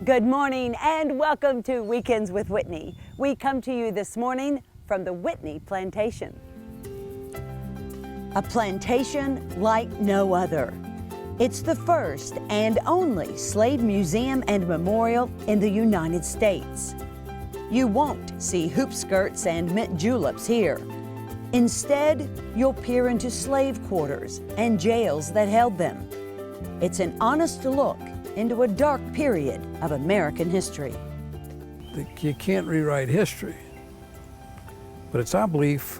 Good morning and welcome to Weekends with Whitney. We come to you this morning from the Whitney Plantation. A plantation like no other. It's the first and only slave museum and memorial in the United States. You won't see hoop skirts and mint juleps here. Instead, you'll peer into slave quarters and jails that held them. It's an honest look into a dark period of American history. You can't rewrite history, but it's our belief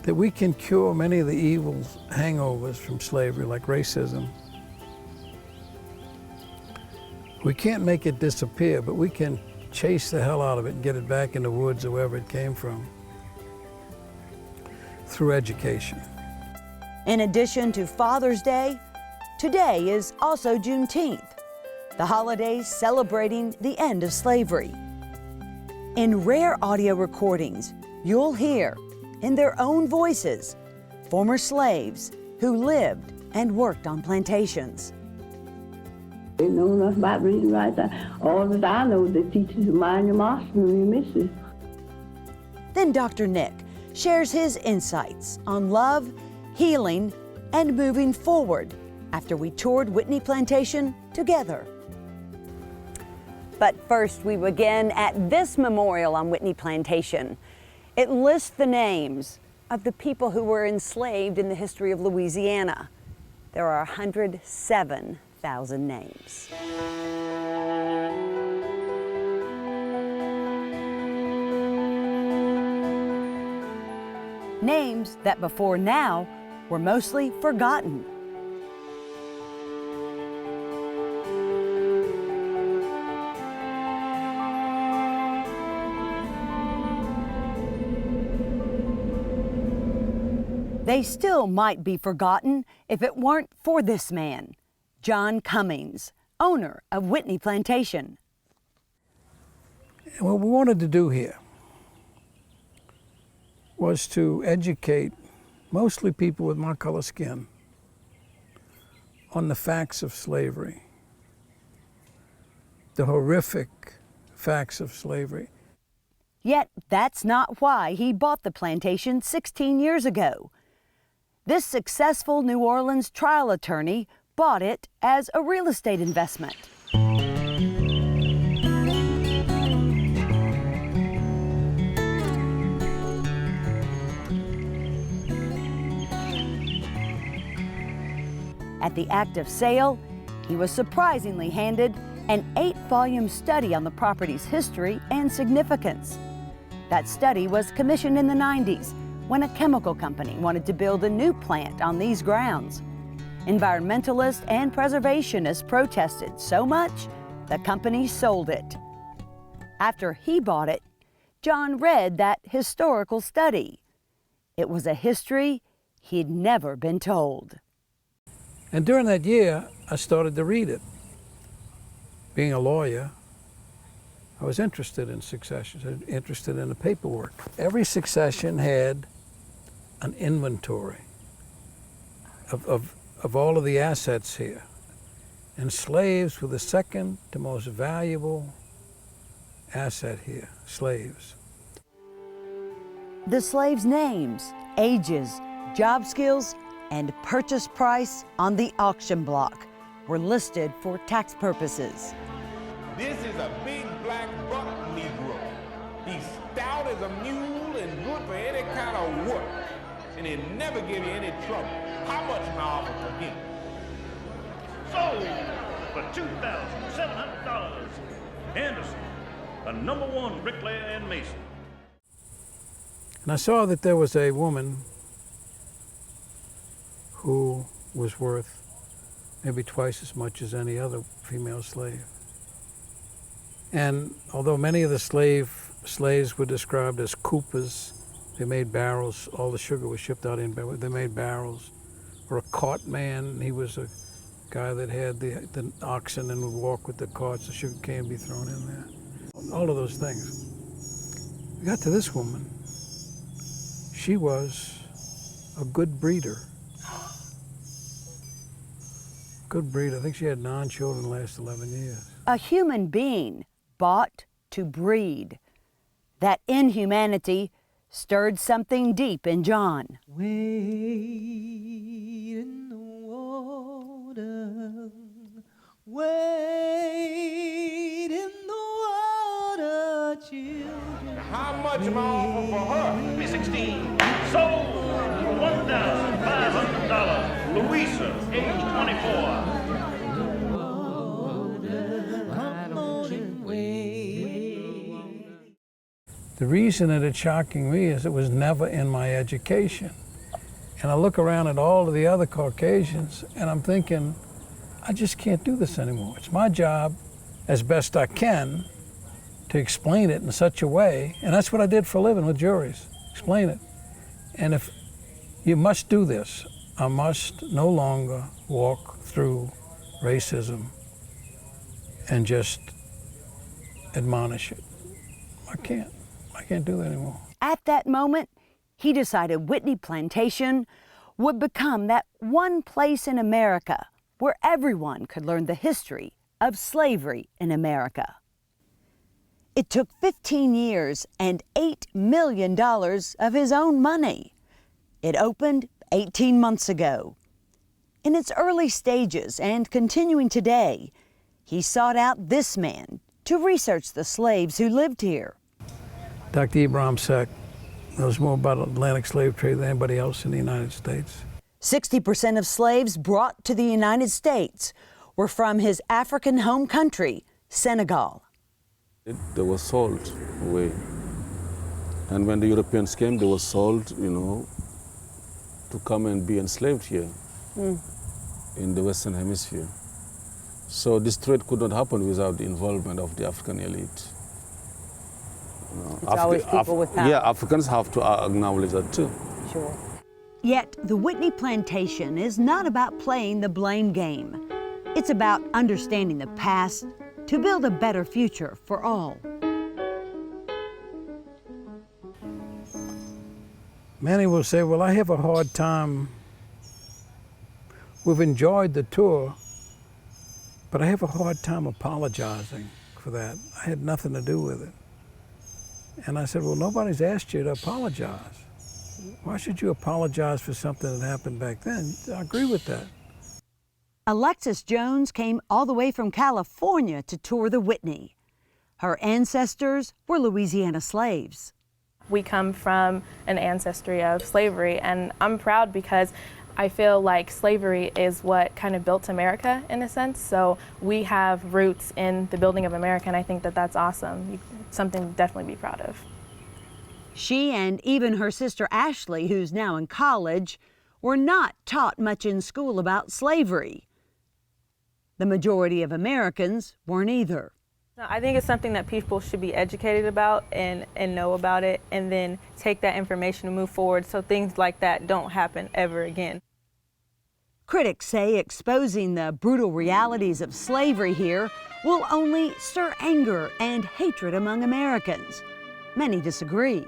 that we can cure many of the evil hangovers from slavery, like racism. We can't make it disappear, but we can chase the hell out of it and get it back in the woods or wherever it came from through education. In addition to Father's Day, today is also Juneteenth, the holiday celebrating the end of slavery. In rare audio recordings, you'll hear, in their own voices, former slaves who lived and worked on plantations. They know enough about reading right there. All that I know, they teach you to mind your master and your missus. Then Dr. Nick shares his insights on love, healing, and moving forward after we toured Whitney Plantation together. But first, we begin at this memorial on Whitney Plantation. It lists the names of the people who were enslaved in the history of Louisiana. There are 107,000 names. Names that before now were mostly forgotten. They still might be forgotten if it weren't for this man, John Cummings, owner of Whitney Plantation. And what we wanted to do here was to educate mostly people with my color skin on the facts of slavery, the horrific facts of slavery. Yet that's not why he bought the plantation 16 years ago. This successful New Orleans trial attorney bought it as a real estate investment. At the act of sale, he was surprisingly handed an 8-volume study on the property's history and significance. That study was commissioned in the 90s when a chemical company wanted to build a new plant on these grounds. Environmentalists and preservationists protested so much, the company sold it. After he bought it, John read that historical study. It was a history he'd never been told. And during that year, I started to read it. Being a lawyer, I was interested in successions, interested in the paperwork. Every succession had an inventory of all of the assets here. And slaves were the second to most valuable asset here, slaves. The slaves' names, ages, job skills, and purchase price on the auction block were listed for tax purposes. This is a big black buck Negro. He's stout as a mule and good for any kind of work. And he'll never give you any trouble. How much can I offer for him? Sold for $2,700. Anderson, a #1 bricklayer and mason. And I saw that there was a woman who was worth maybe twice as much as any other female slave. And although many of the slaves were described as coopers, they made barrels, all the sugar was shipped out in barrels, they made barrels. Or a cart man, he was a guy that had the oxen and would walk with the carts, the sugar cane would be thrown in there. All of those things. We got to this woman. She was a good breeder. Good breed. I think she had 9 children the last 11 years. A human being bought to breed. That inhumanity stirred something deep in John. Wade in the water, wade in the water, children. How much am I offering for her? 316. Sold for $1,500. Louisa, age 24. The reason that it's shocking me is it was never in my education. And I look around at all of the other Caucasians and I'm thinking, I just can't do this anymore. It's my job, as best I can, to explain it in such a way. And that's what I did for a living with juries, explain it. And if you must do this, I must no longer walk through racism and just admonish it. I can't do that anymore. At that moment, he decided Whitney Plantation would become that one place in America where everyone could learn the history of slavery in America. It took 15 years and $8 million of his own money. It opened 18 months ago. In its early stages and continuing today, he sought out this man to research the slaves who lived here. Dr. Ibrahim Sack knows more about Atlantic slave trade than anybody else in the United States. 60% of slaves brought to the United States were from his African home country, Senegal. They were sold away. And when the Europeans came, they were sold, to come and be enslaved here in the Western Hemisphere. So this trade could not happen without the involvement of the African elite. It's always people with power. Yeah, Africans have to acknowledge that too. Sure. Yet the Whitney Plantation is not about playing the blame game. It's about understanding the past to build a better future for all. Many will say, well, I have a hard time. We've enjoyed the tour, but I have a hard time apologizing for that. I had nothing to do with it. And I said, well, nobody's asked you to apologize. Why should you apologize for something that happened back then? I agree with that. Alexis Jones came all the way from California to tour the Whitney. Her ancestors were Louisiana slaves. We come from an ancestry of slavery, and I'm proud because I feel like slavery is what kind of built America in a sense. So we have roots in the building of America, and I think that that's awesome. Something to definitely be proud of. She and even her sister Ashley, who's now in college, were not taught much in school about slavery. The majority of Americans weren't either. I think it's something that people should be educated about and know about it, and then take that information and move forward so things like that don't happen ever again. Critics say exposing the brutal realities of slavery here will only stir anger and hatred among Americans. Many disagree.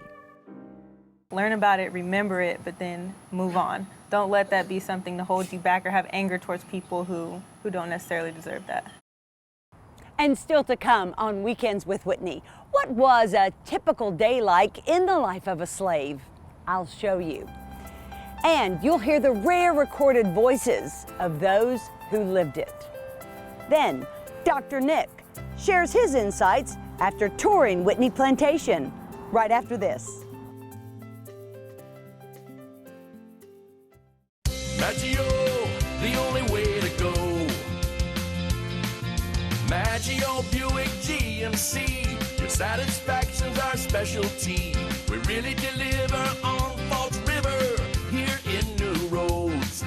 Learn about it, remember it, but then move on. Don't let that be something to hold you back or have anger towards people who don't necessarily deserve that. And still to come on Weekends with Whitney, what was a typical day like in the life of a slave? I'll show you. And you'll hear the rare recorded voices of those who lived it. Then, Dr. Nick shares his insights after touring Whitney Plantation, right after this. Maggio, the only way to go. Maggio Buick GMC, your satisfaction's our specialty. We really deliver on Falls River, here in New Roads.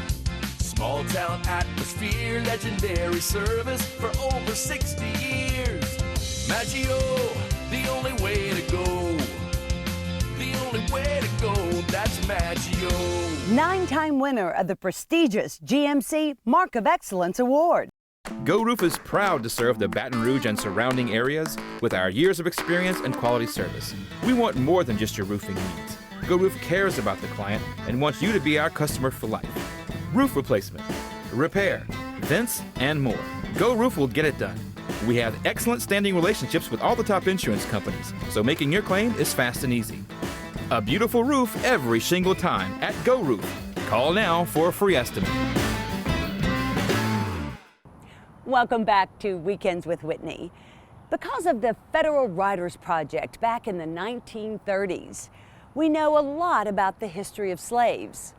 Small town atmosphere, legendary service for over 60 years. Maggio, the only way to go. The only way to go, that's Maggio. 9-time winner of the prestigious GMC Mark of Excellence Award. Go Roof is proud to serve the Baton Rouge and surrounding areas with our years of experience and quality service. We want more than just your roofing needs. Go Roof cares about the client and wants you to be our customer for life. Roof replacement, repair, vents, and more. Go Roof will get it done. We have excellent standing relationships with all the top insurance companies, so making your claim is fast and easy. A beautiful roof every single time at Go Roof. Call now for a free estimate. Welcome back to Weekends with Whitney. Because of the Federal Writers Project back in the 1930s, we know a lot about the history of slaves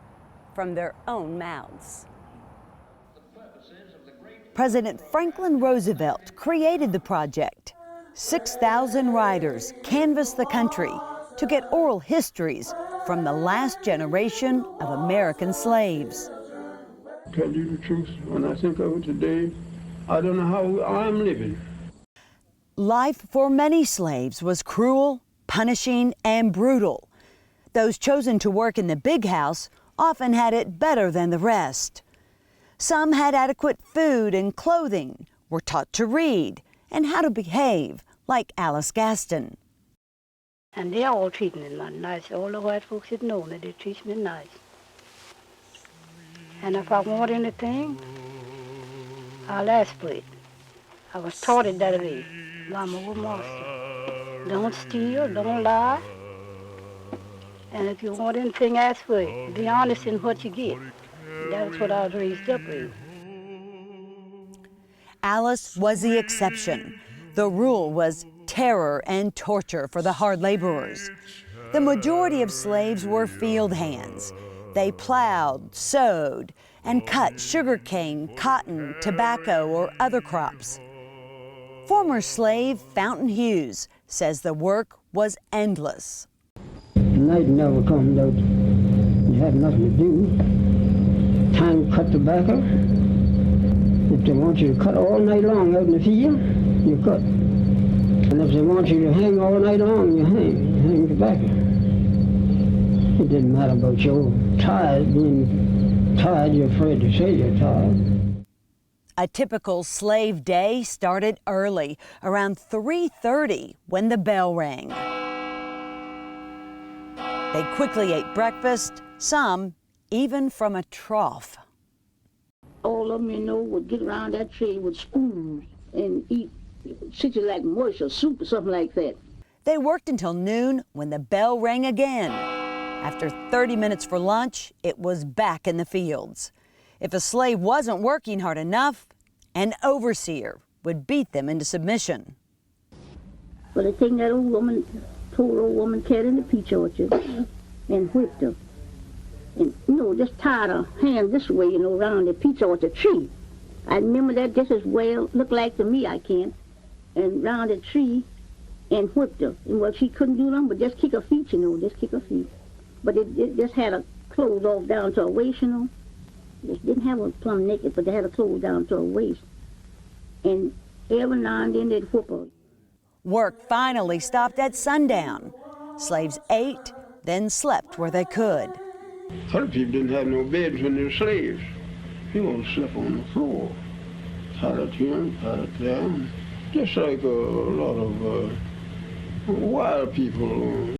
from their own mouths. President Franklin Roosevelt created the project. 6,000 writers canvassed the country to get oral histories from the last generation of American slaves. Tell you the truth, when I think of it today, I don't know how I'm living. Life for many slaves was cruel, punishing, and brutal. Those chosen to work in the big house often had it better than the rest. Some had adequate food and clothing, were taught to read and how to behave, like Alice Gaston. And they all treated me nice. All the white folks that know me, they treat me nice. And if I want anything, I'll ask for it. I was taught it that way by my old master. Don't steal, don't lie. And if you want anything, ask for it. Be honest in what you get. That's what I was raised up with. Alice was the exception. The rule was terror and torture for the hard laborers. The majority of slaves were field hands. They plowed, sowed, and cut sugarcane, cotton, tobacco, or other crops. Former slave Fountain Hughes says the work was endless. The night never comes out. You have nothing to do. Time to cut tobacco. If they want you to cut all night long out in the field, you cut. And if they want you to hang all night long, you hang tobacco. It didn't matter about your tired, being tired, you're afraid to say you're tired. A typical slave day started early, around 3:30 when the bell rang. They quickly ate breakfast, some even from a trough. All of them, you know, would get around that tree with spoons and eat such like mush or soup or something like that. They worked until noon when the bell rang again. After 30 minutes for lunch, it was back in the fields. If a slave wasn't working hard enough, an overseer would beat them into submission. Well, they take that old woman, poor old woman, cat in the peach orchard and whipped her. And, you know, just tied her hand this way, you know, around the peach orchard tree. I remember that just as well, looked like to me, I can, and round the tree and whipped her. And well, she couldn't do nothing but just kick her feet, you know, just kick her feet. But it just had her clothes off down to her waist, you know. They didn't have her plumb naked, but they had her clothes down to her waist. And every now and then they'd whip her. Work finally stopped at sundown. Slaves ate, then slept where they could. Other people didn't have no beds when they were slaves. They all slept on the floor. Pallet here, pallet there. Just like a lot of wild people.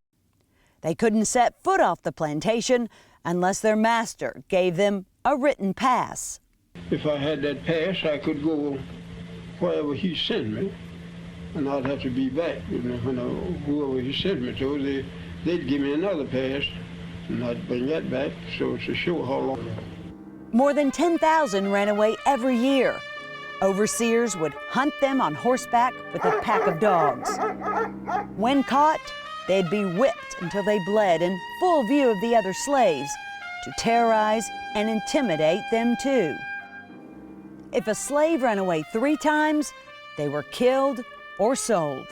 They couldn't set foot off the plantation unless their master gave them a written pass. If I had that pass, I could go wherever he sent me, and I'd have to be back. You know, whoever he sent me to, they'd give me another pass, and I'd bring that back so to show how long. More than 10,000 ran away every year. Overseers would hunt them on horseback with a pack of dogs. When caught, they'd be whipped until they bled in full view of the other slaves to terrorize and intimidate them too. If a slave ran away 3 times, they were killed or sold.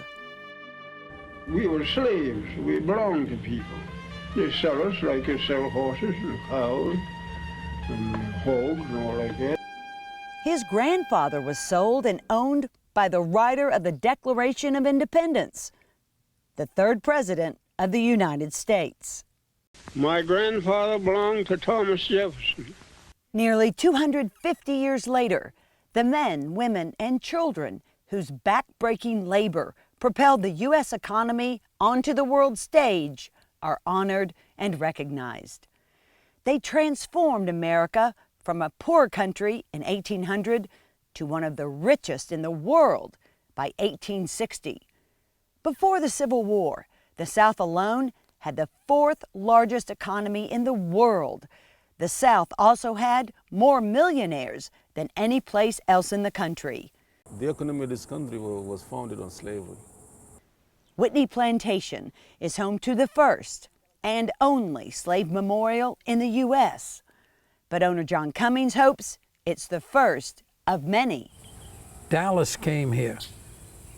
We were slaves. We belonged to people. They sell us like they sell horses and cows and hogs and all like that. His grandfather was sold and owned by the writer of the Declaration of Independence, the 3rd President of the United States. My grandfather belonged to Thomas Jefferson. Nearly 250 years later, the men, women, and children whose back-breaking labor propelled the U.S. economy onto the world stage are honored and recognized. They transformed America from a poor country in 1800 to one of the richest in the world by 1860. Before the Civil War, the South alone had the fourth largest economy in the world. The South also had more millionaires than any place else in the country. The economy of this country was founded on slavery. Whitney Plantation is home to the first and only slave memorial in the U.S. But owner John Cummings hopes it's the first of many. Dallas came here.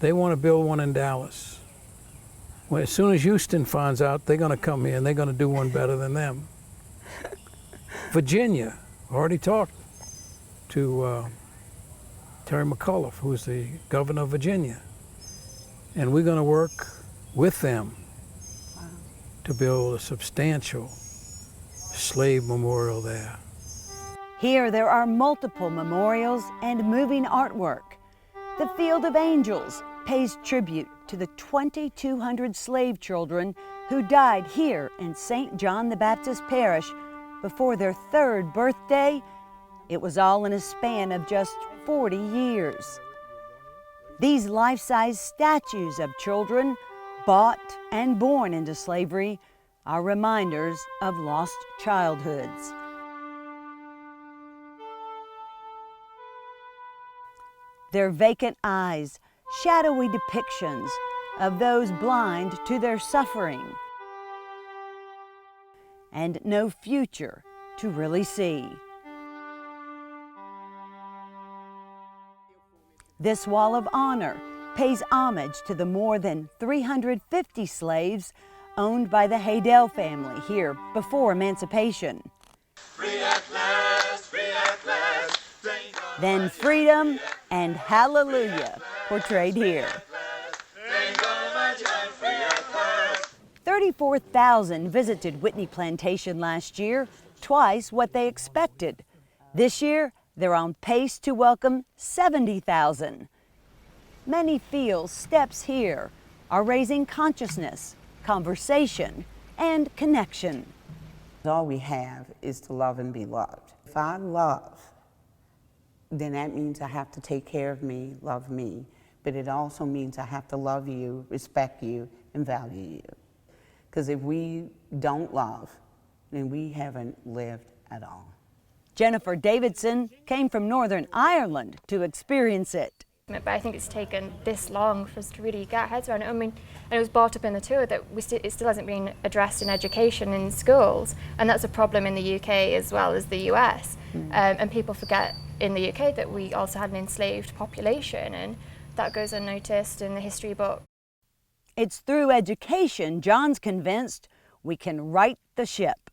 They want to build one in Dallas. Well, as soon as Houston finds out, they're going to come here and they're going to do one better than them. Virginia, already talked to Terry McAuliffe, who's the governor of Virginia. And we're going to work with them to build a substantial slave memorial there. Here there are multiple memorials and moving artwork. The Field of Angels pays tribute to the 2,200 slave children who died here in St. John the Baptist Parish before their third birthday. It was all in a span of just 40 years. These life-size statues of children bought and born into slavery are reminders of lost childhoods. Their vacant eyes, shadowy depictions of those blind to their suffering and no future to really see. This wall of honor pays homage to the more than 350 slaves owned by the Haydell family here before emancipation. Free at last, free at last. Then freedom and hallelujah portrayed here. 34,000 visited Whitney Plantation last year, twice what they expected. This year, they're on pace to welcome 70,000. Many feel steps here are raising consciousness, conversation, and connection. All we have is to love and be loved. If I love, then that means I have to take care of me, love me, but it also means I have to love you, respect you, and value you. Because if we don't love, then we haven't lived at all. Jennifer Davidson came from Northern Ireland to experience it. But I think it's taken this long for us to really get our heads around it. I mean, and it was brought up in the tour that it still hasn't been addressed in education in schools, and that's a problem in the UK as well as the US. And people forget in the UK that we also had an enslaved population, and that goes unnoticed in the history book. It's through education, John's convinced, we can right the ship.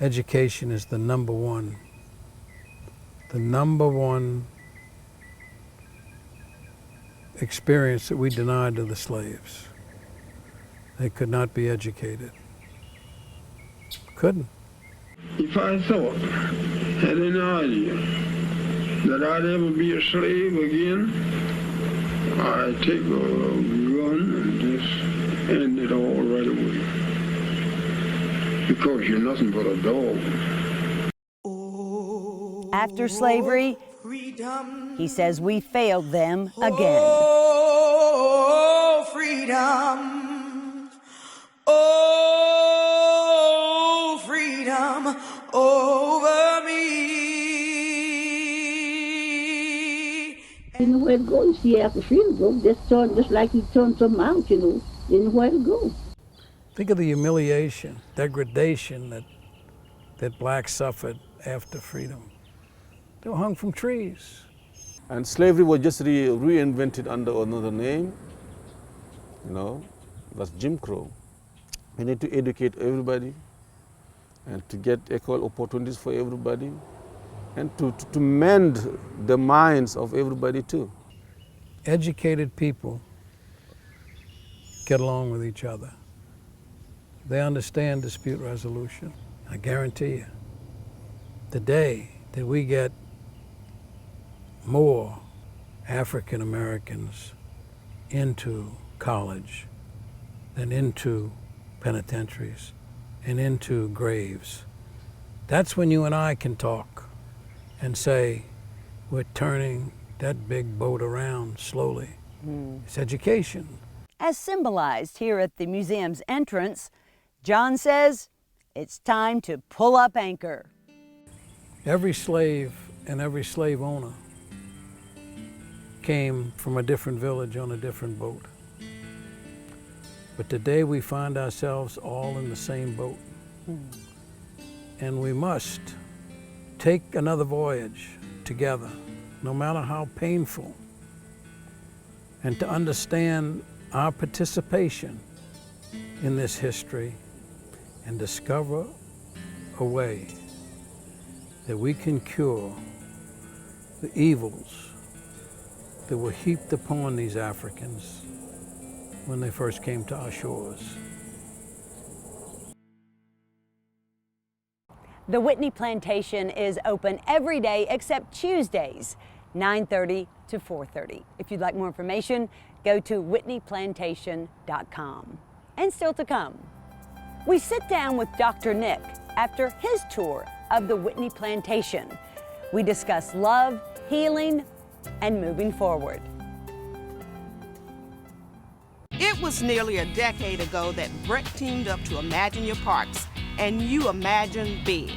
Education is the number one experience that we denied to the slaves. They could not be educated. Couldn't. If I thought, had any idea that I'd ever be a slave again, I'd take a gun and just end it all right away. Because you're nothing but a dog. After slavery, he says we failed them again. Oh, freedom. Oh, freedom over me. Didn't know where to go. You see, after freedom go, just like he turned something out, didn't know where to go. Think of the humiliation, degradation that blacks suffered after freedom. They were hung from trees. And slavery was just reinvented under another name, that's Jim Crow. We need to educate everybody and to get equal opportunities for everybody and to mend the minds of everybody too. Educated people get along with each other. They understand dispute resolution. I guarantee you, the day that we get more African Americans into college than into penitentiaries and into graves, that's when you and I can talk and say, we're turning that big boat around slowly. It's education. As symbolized here at the museum's entrance, John says it's time to pull up anchor. Every slave and every slave owner came from a different village on a different boat. But today we find ourselves all in the same boat. And we must take another voyage together, no matter how painful, and to understand our participation in this history and discover a way that we can cure the evils that were heaped upon these Africans when they first came to our shores. The Whitney Plantation is open every day except Tuesdays, 9:30 to 4:30. If you'd like more information, go to whitneyplantation.com. And still to come, we sit down with Dr. Nick after his tour of the Whitney Plantation. We discuss love, healing, and moving forward. It was nearly a decade ago that Brett teamed up to Imagine Your Parks, and you imagine big.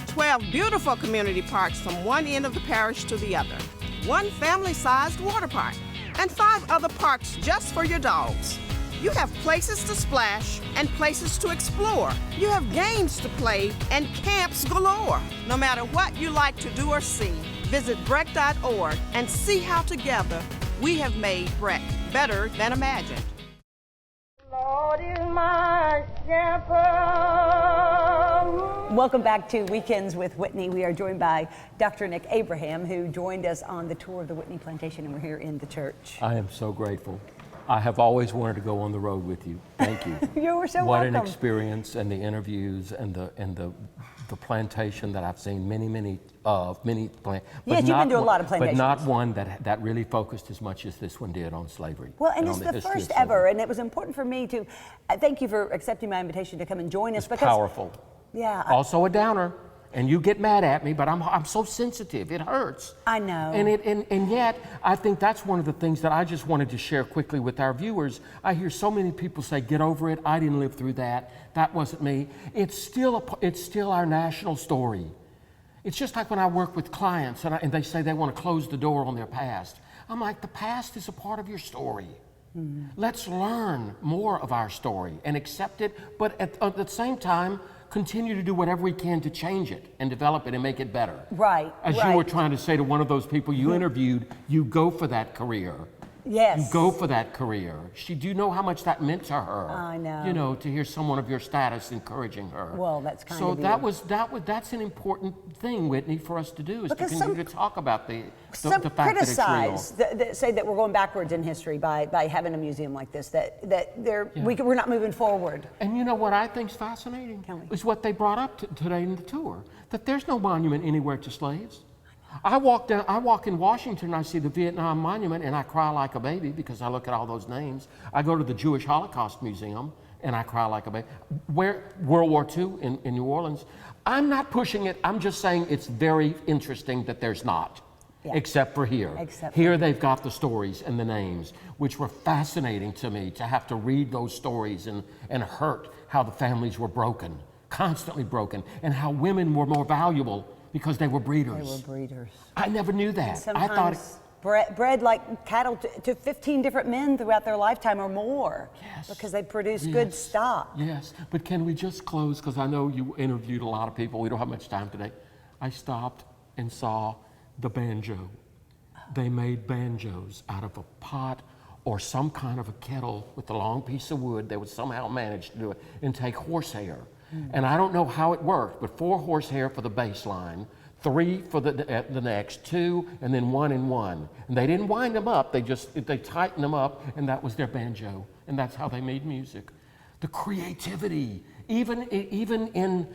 12 beautiful community parks from one end of the parish to the other, one family-sized water park, and 5 other parks just for your dogs. You have places to splash and places to explore. You have games to play and camps galore. No matter what you like to do or see, visit Breck.org and see how together we have made Breck better than imagined. Lord is my shepherd. Welcome back to Weekends with Whitney. We are joined by Dr. Nick Abraham, who joined us on the tour of the Whitney Plantation, and we're here in the church. I am so grateful. I have always wanted to go on the road with you. Thank you. You were so what welcome. An experience, and the interviews and the plantation that I've seen many of. Yes, you've been to a lot of plantations. But not one that really focused as much as this one did on slavery. Well, and it's the first ever, and it was important for me to thank you for accepting my invitation to come and join us. It's powerful. Yeah. Also a downer. And you get mad at me, but I'm so sensitive. It hurts. I know. And yet, I think that's one of the things that I just wanted to share quickly with our viewers. I hear so many people say, "Get over it. I didn't live through that. That wasn't me." It's still our national story. It's just like when I work with clients and they say they want to close the door on their past. I'm like, the past is a part of your story. Mm-hmm. Let's learn more of our story and accept it, but at the same time, continue to do whatever we can to change it and develop it and make it better. Right. As you were trying to say to one of those people you interviewed, you go for that career. Yes. You go for that career. Do you know how much that meant to her? I know. You know, to hear someone of your status encouraging her. Well, that's kind of you. That's an important thing, Whitney, for us to do, is because to continue to talk about the some fact that it's real. That say that we're going backwards in history by having a museum like this, we're not moving forward. And you know what I think is fascinating? Is what they brought up today in the tour, that there's no monument anywhere to slaves. I walk in Washington and I see the Vietnam Monument and I cry like a baby because I look at all those names. I go to the Jewish Holocaust Museum and I cry like a baby. World War II in New Orleans. I'm not pushing it. I'm just saying it's very interesting that there's not, except for here. Here they've got the stories and the names, which were fascinating to me to have to read those stories and hurt how the families were broken, constantly broken, and how women were more valuable because they were breeders. They were breeders. I never knew that. Sometimes I thought bred like cattle to 15 different men throughout their lifetime or more. Yes. Because they produce good stock. Yes, but can we just close, because I know you interviewed a lot of people. We don't have much time today. I stopped and saw the banjo. They made banjos out of a pot or some kind of a kettle with a long piece of wood. They would somehow manage to do it and take horsehair. And I don't know how it worked, but 4 horsehair for the bass line, 3 for the next, 2, and then 1 and 1. And they didn't wind them up, they tightened them up, and that was their banjo. And that's how they made music. The creativity, even in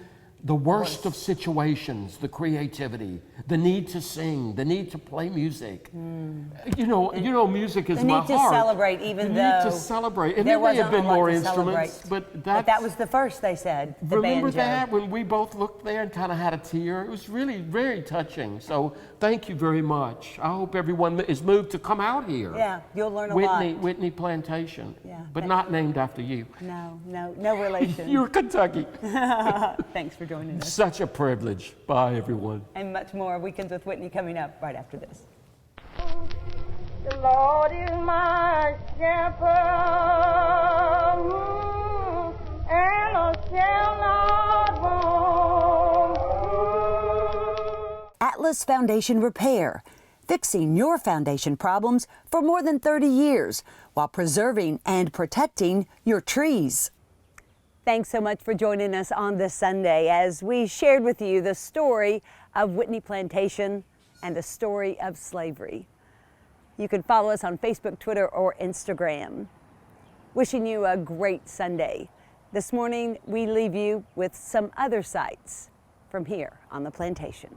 the worst of situations, the creativity, the need to sing, the need to play music. You know, music is my heart. The need to celebrate, even the though need to celebrate. And there there may have wasn't been a lot more to instruments, celebrate. but that was the first, they said, the remember banjo. that when we both looked there and kind of had a tear? It was really very touching. So thank you very much. I hope everyone is moved to come out here. Yeah, you'll learn a lot. Whitney Plantation, yeah, but not named after you. No relation. You're Kentucky. Thanks for joining us. Such a privilege. Bye, everyone. And much more. Weekends with Whitney coming up right after this. The Lord is my shepherd, and I shall not want. Atlas Foundation Repair, fixing your foundation problems for more than 30 years while preserving and protecting your trees. Thanks so much for joining us on this Sunday as we shared with you the story of Whitney Plantation and the story of slavery. You can follow us on Facebook, Twitter, or Instagram. Wishing you a great Sunday. This morning, we leave you with some other sights from here on the plantation.